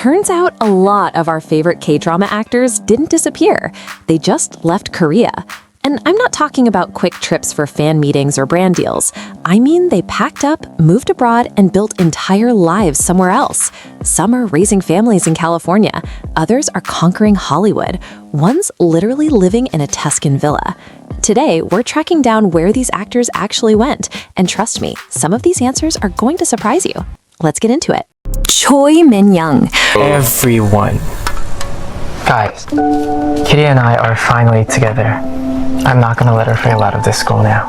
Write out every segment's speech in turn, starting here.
Turns out a lot of our favorite K-drama actors didn't disappear. They just left Korea. And I'm not talking about quick trips for fan meetings or brand deals. I mean, they packed up, moved abroad, and built entire lives somewhere else. Some are raising families in California. Others are conquering Hollywood. One's literally living in a Tuscan villa. Today, we're tracking down where these actors actually went. And trust me, some of these answers are going to surprise you. Let's get into it. Choi Min-yeong. Everyone. Guys, Kitty and I are finally together. I'm not gonna let her fail out of this school now.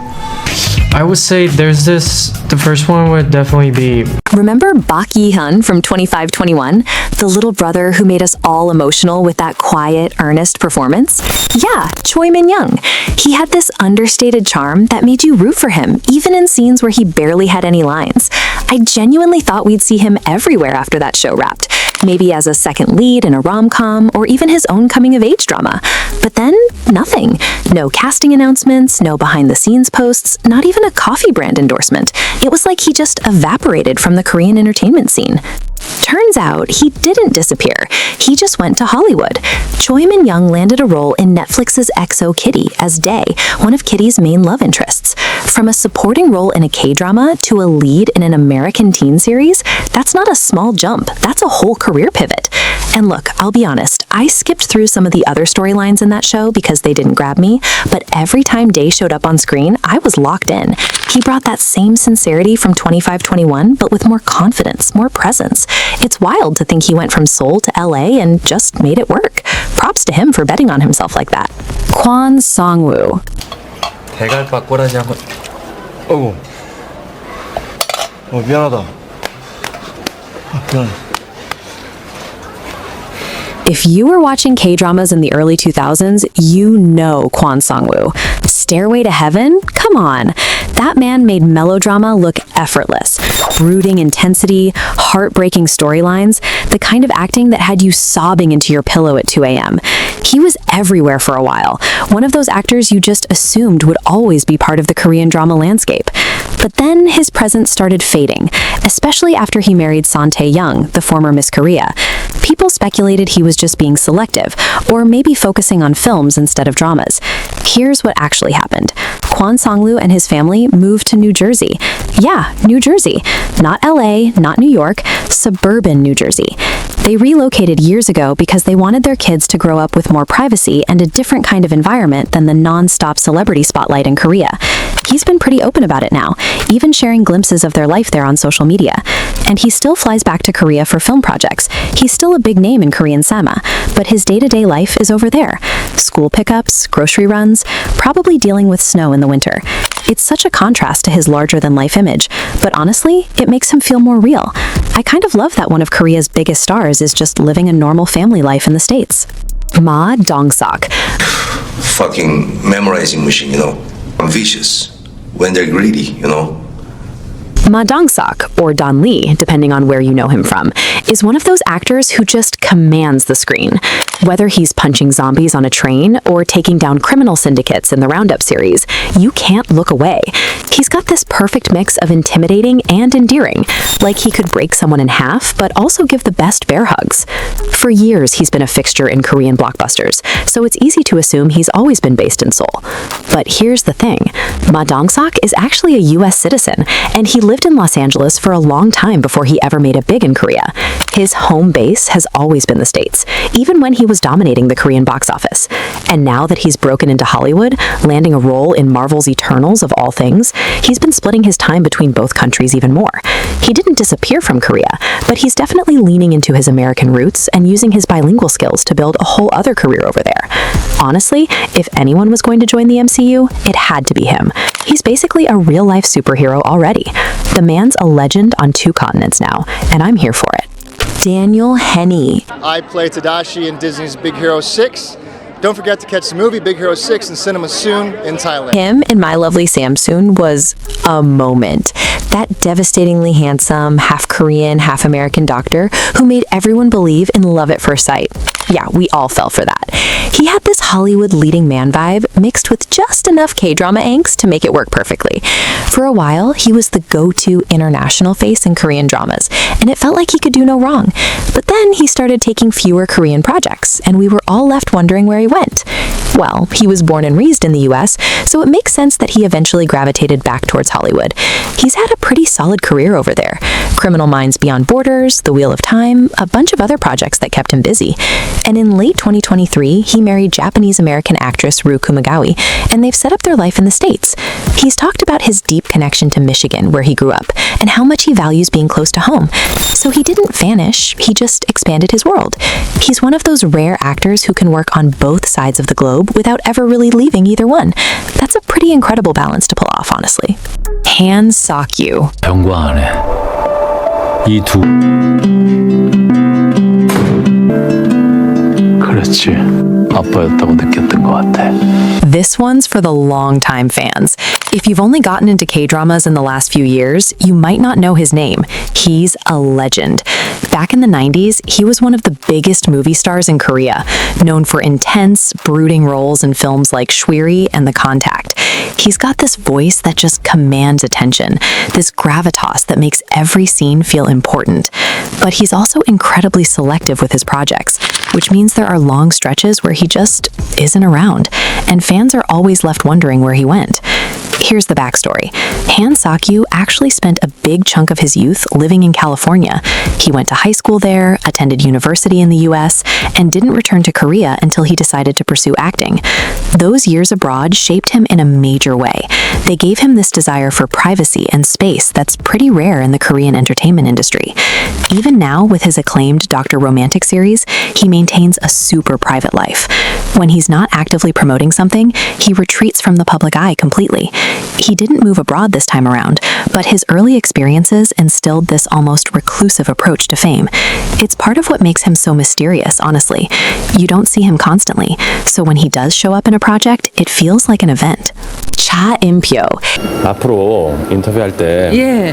I would say the first one would definitely be... Remember Bak Yi-hun from 2521? The little brother who made us all emotional with that quiet, earnest performance? Yeah, Choi Min-yeong. He had this understated charm that made you root for him, even in scenes where he barely had any lines. I genuinely thought we'd see him everywhere after that show wrapped. Maybe as a second lead in a rom-com or even his own coming-of-age drama. But then, nothing. No casting announcements, no behind-the-scenes posts, not even a coffee brand endorsement. It was like he just evaporated from the Korean entertainment scene. Turns out, he didn't disappear. He just went to Hollywood. Choi Min-yeong landed a role in Netflix's XO Kitty as Dae, one of Kitty's main love interests. From a supporting role in a K-drama to a lead in an American teen series, that's not a small jump, that's a whole career pivot. And look, I'll be honest, I skipped through some of the other storylines in that show because they didn't grab me, but every time Dae showed up on screen, I was locked in. He brought that same sincerity from 2521, but with more confidence, more presence. It's wild to think he went from Seoul to LA and just made it work. Props to him for betting on himself like that. Kwon Sang-woo. 대갈박꼬라지 한번. 어우. 미안하다. 미안해. If you were watching K-dramas in the early 2000s, you know Kwon Sang-woo. Stairway to Heaven? Come on. That man made melodrama look effortless. Brooding intensity, heartbreaking storylines, the kind of acting that had you sobbing into your pillow at 2 a.m. He was everywhere for a while, one of those actors you just assumed would always be part of the Korean drama landscape. But then his presence started fading, especially after he married Son Tae-young, the former Miss Korea. People speculated he was just being selective, or maybe focusing on films instead of dramas. Here's what actually happened. Kwon Sang-woo and his family moved to New Jersey. Yeah, New Jersey. Not LA, not New York, suburban New Jersey. They relocated years ago because they wanted their kids to grow up with more privacy and a different kind of environment than the non-stop celebrity spotlight in Korea. He's been pretty open about it now, even sharing glimpses of their life there on social media. And he still flies back to Korea for film projects. He's still a big name in Korean cinema, but his day-to-day life is over there. School pickups, grocery runs, probably dealing with snow in the winter. It's such a contrast to his larger-than-life image, but honestly, it makes him feel more real. I kind of love that one of Korea's biggest stars is just living a normal family life in the States. Dong-seok. Fucking memorizing machine, you know. I'm vicious when they're greedy, you know. Dong-seok, or Don Lee, depending on where you know him from, is one of those actors who just commands the screen. Whether he's punching zombies on a train or taking down criminal syndicates in the Roundup series, you can't look away. He's got this perfect mix of intimidating and endearing, like he could break someone in half, but also give the best bear hugs. For years, he's been a fixture in Korean blockbusters, so it's easy to assume he's always been based in Seoul. But here's the thing. Dong-seok is actually a U.S. citizen, and he lived in Los Angeles for a long time before he ever made it big in Korea. His home base has always been the States, even when he was dominating the Korean box office. And now that he's broken into Hollywood, landing a role in Marvel's Eternals of all things, he's been splitting his time between both countries even more. He didn't disappear from Korea, but he's definitely leaning into his American roots and using his bilingual skills to build a whole other career over there. Honestly, if anyone was going to join the MCU, it had to be him. He's basically a real-life superhero already. The man's a legend on 2 continents now, and I'm here for it. Daniel Henney. I play Tadashi in Disney's Big Hero 6. Don't forget to catch the movie Big Hero 6 in cinemas soon in Thailand. Him in My Lovely Samsoon was a moment. That devastatingly handsome, half Korean, half American doctor who made everyone believe in love at first sight. Yeah, we all fell for that. He had this Hollywood leading man vibe mixed with just enough K-drama angst to make it work perfectly. For a while, he was the go-to international face in Korean dramas, and it felt like he could do no wrong. But then he started taking fewer Korean projects, and we were all left wondering where he went. Well, he was born and raised in the US, so it makes sense that he eventually gravitated back towards Hollywood. He's had a pretty solid career over there. Criminal Minds Beyond Borders, The Wheel of Time, a bunch of other projects that kept him busy. And in late 2023, he married Japanese-American actress Ru Kumagawa, and they've set up their life in the States. He's talked about his deep connection to Michigan, where he grew up, and how much he values being close to home. So he didn't vanish, he just expanded his world. He's one of those rare actors who can work on both sides of the globe without ever really leaving either one. That's a pretty incredible balance to pull off, honestly. Han Suk-kyu. 영광하네. 이 두. 그렇지. 아빠였다고 느꼈던 것 같아. This one's for the longtime fans. If you've only gotten into K-dramas in the last few years, you might not know his name. He's a legend. Back in the 90s, he was one of the biggest movie stars in Korea, known for intense, brooding roles in films like Shwiri and The Contact. He's got this voice that just commands attention, this gravitas that makes every scene feel important. But he's also incredibly selective with his projects, which means there are long stretches where he just isn't around, and fans are always left wondering where he went. Here's the backstory. Han Suk-kyu actually spent a big chunk of his youth living in California. He went to high school there, attended university in the US, and didn't return to Korea until he decided to pursue acting. Those years abroad shaped him in a major way. They gave him this desire for privacy and space that's pretty rare in the Korean entertainment industry. Even now, with his acclaimed Dr. Romantic series, he maintains a super private life. When he's not actively promoting something, he retreats from the public eye completely. He didn't move abroad this time around, but his early experiences instilled this almost reclusive approach to fame. It's part of what makes him so mysterious, honestly. You don't see him constantly, so when he does show up in a project, it feels like an event. Cha In-pyo. 앞으로 인터뷰할 때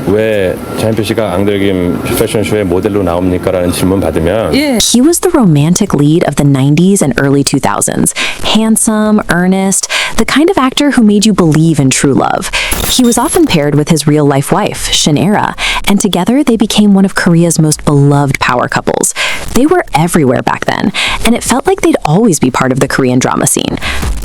왜 차인표 씨가 앙드레김 패션쇼의 모델로 나옵니까라는 질문 받으면 He was the romantic lead of the 90s and early 2000s. Handsome, earnest, the kind of actor who made you believe in true love. He was often paired with his real-life wife, Shin-era, and together they became one of Korea's most beloved power couples. They were everywhere back then, and it felt like they'd always be part of the Korean drama scene.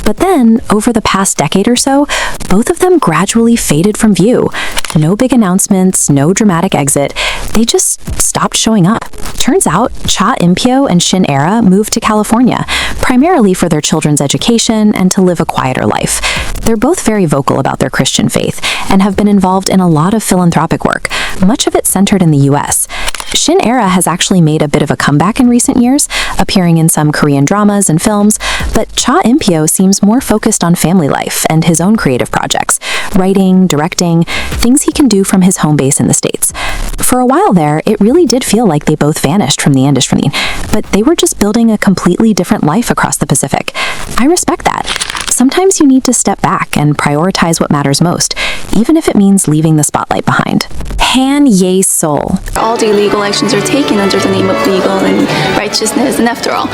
But then, over the past decade or so, both of them gradually faded from view. No big announcements, no dramatic exit. They just stopped showing up. Turns out, Cha In-pyo and Shin-era moved to California, primarily for their children's education and to live a quieter life. They're both very vocal about their Christian faith and have been involved in a lot of philanthropic work, much of it centered in the US. Shin-era has actually made a bit of a comeback in recent years, appearing in some Korean dramas and films, but Cha In-pyo seems more focused on family life and his own creative projects, writing, directing, things he can do from his home base in the States. For a while there, it really did feel like they both vanished from the industry, but they were just building a completely different life across the Pacific. I respect that. Sometimes you need to step back and prioritize what matters most, even if it means leaving the spotlight behind. Han Ye-seul. All the illegal actions are taken under the name of legal and righteousness, and after all,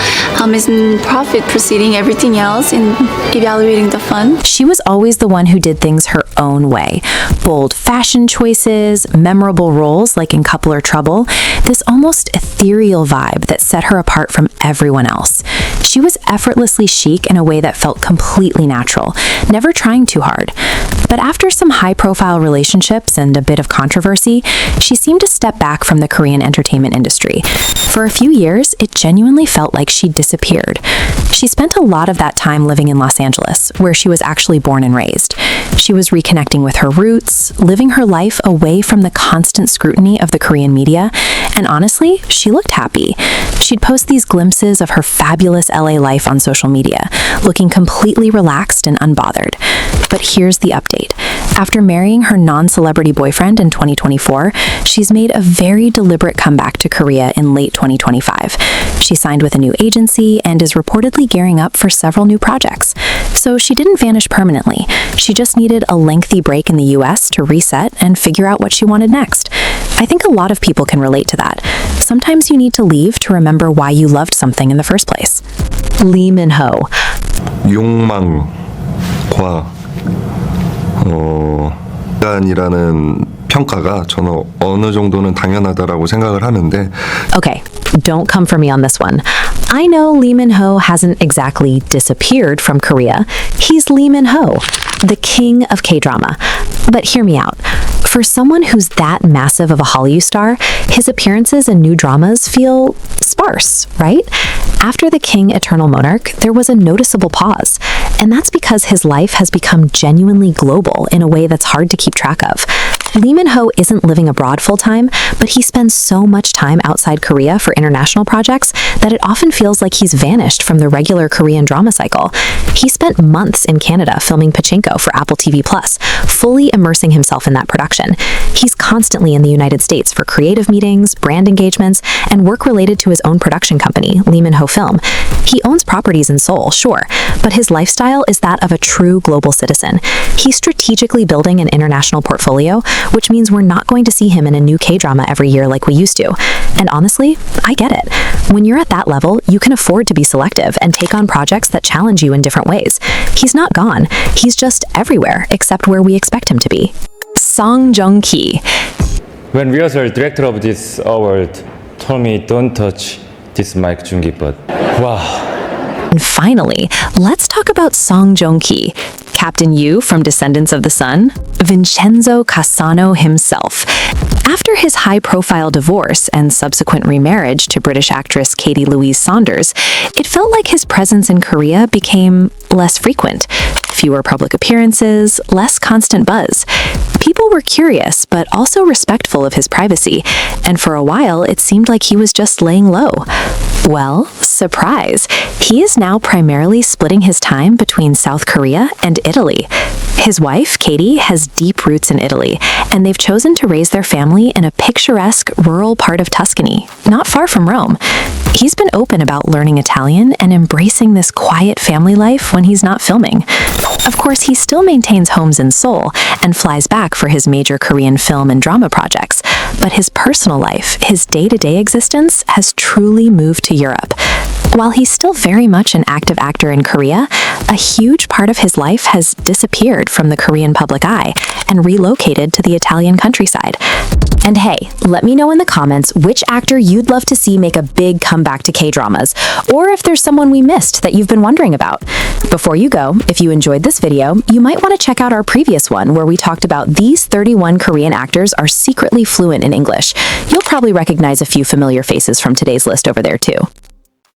isn't profit preceding everything else in evaluating the fund? She was always the one who did things her own way. Bold fashion choices, memorable roles like in Couple or Trouble, this almost ethereal vibe that set her apart from everyone else. She was effortlessly chic in a way that felt completely natural, never trying too hard. But after some high-profile relationships and a bit of controversy, she seemed to step back from the Korean entertainment industry. For a few years, it genuinely felt like she disappeared. She spent a lot of that time living in Los Angeles, where she was actually born and raised. She was reconnecting with her roots, living her life away from the constant scrutiny of the Korean media, and honestly, she looked happy. She'd post these glimpses of her fabulous LA life on social media, looking completely relaxed and unbothered. But here's the update. After marrying her non-celebrity boyfriend in 2024, she's made a very deliberate comeback to Korea in late 2025. She signed with a new agency and is reportedly gearing up for several new projects. So she didn't vanish permanently. She just needed a lengthy break in the US to reset and figure out what she wanted next. I think a lot of people can relate to that. Sometimes you need to leave to remember why you loved something in the first place. Lee Min-ho. 욕망과 인간이라는 평가가 저는 어느 정도는 당연하다라고 생각을 하는데. Okay, don't come for me on this one. I know Lee Min-ho hasn't exactly disappeared from Korea. He's Lee Min-ho, the king of K-drama. But hear me out. For someone who's that massive of a Hallyu star, his appearances in new dramas feel sparse, right? After The King, Eternal Monarch, there was a noticeable pause. And that's because his life has become genuinely global in a way that's hard to keep track of. Lee Min-ho isn't living abroad full-time, but he spends so much time outside Korea for international projects that it often feels like he's vanished from the regular Korean drama cycle. He spent months in Canada filming Pachinko for Apple TV+, fully immersing himself in that production. He's constantly in the United States for creative meetings, brand engagements, and work related to his own production company, Lee Min-ho Film. He owns properties in Seoul, sure, but his lifestyle is that of a true global citizen. He's strategically building an international portfolio, which means we're not going to see him in a new K-drama every year like we used to. And honestly, I get it. When you're at that level, you can afford to be selective and take on projects that challenge you in different ways. He's not gone. He's just everywhere, except where we expect him to be. Song Joong-ki. When rehearsal, director of this award told me don't touch this mic Joong-ki, but wow. And finally, let's talk about Song Joong-ki, Captain Yu from Descendants of the Sun, Vincenzo Cassano himself. After his high-profile divorce and subsequent remarriage to British actress Katie Louise Saunders, it felt like his presence in Korea became less frequent. Fewer public appearances, less constant buzz. People were curious, but also respectful of his privacy, and for a while it seemed like he was just laying low. Well, surprise, he is now primarily splitting his time between South Korea and Italy. His wife, Katie, has deep roots in Italy, and they've chosen to raise their family in a picturesque rural part of Tuscany, not far from Rome. He's been open about learning Italian and embracing this quiet family life when he's not filming. Of course, he still maintains homes in Seoul and flies back for his major Korean film and drama projects, but his personal life, his day-to-day existence, has truly moved to Europe. While he's still very much an active actor in Korea, a huge part of his life has disappeared from the Korean public eye and relocated to the Italian countryside. And hey, let me know in the comments which actor you'd love to see make a big comeback to K-dramas, or if there's someone we missed that you've been wondering about. Before you go, if you enjoyed this video, you might want to check out our previous one where we talked about these 31 Korean actors are secretly fluent in English. You'll probably recognize a few familiar faces from today's list over there too.